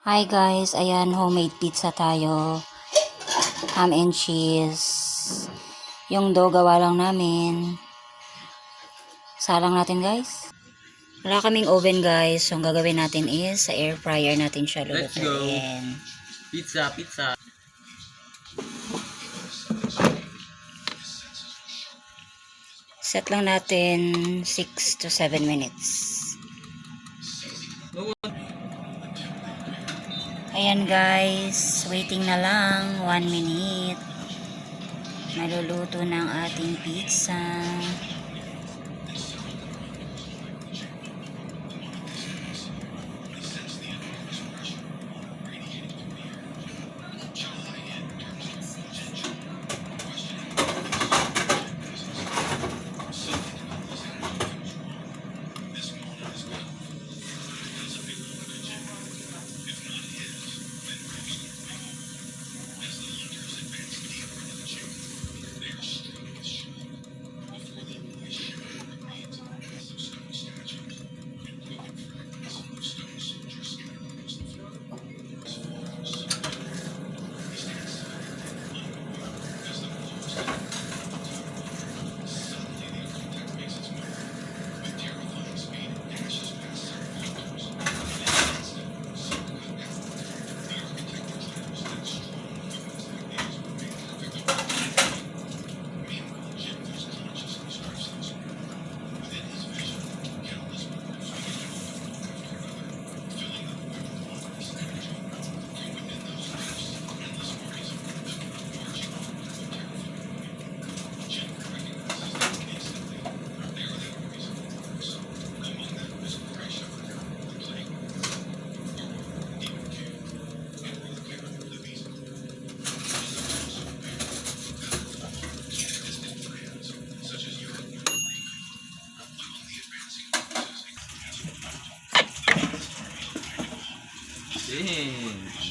Hi guys, ayan, homemade pizza tayo. Ham and cheese. Yung dough gawa lang namin. Salang natin guys. Wala kaming oven guys. So ang gagawin natin is sa air fryer natin siya Let's go. lulutuin. Pizza. Set lang natin 6 to 7 minutes. Ayan guys, waiting na lang 1 minute. Naluluto ng ating pizza.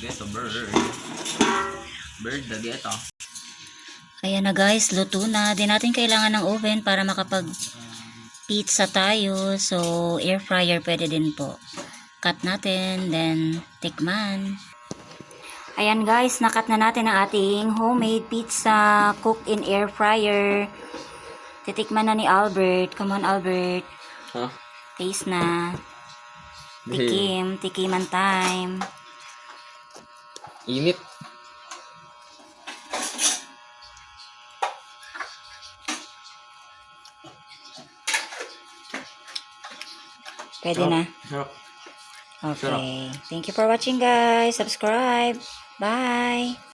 There's a bird. Bird na dito. Ayan na guys, luto na. Di natin kailangan ng oven para makapag pizza tayo. So, air fryer pwede din po. Cut natin, then tikman. Ayan guys, nakat na natin ang ating homemade pizza cooked in air fryer. Titikman na ni Albert. Come on Albert. Huh? Taste na. Tikiman time. Init. Pwede na. Sarap. Okay. Thank you for watching guys. Subscribe. Bye.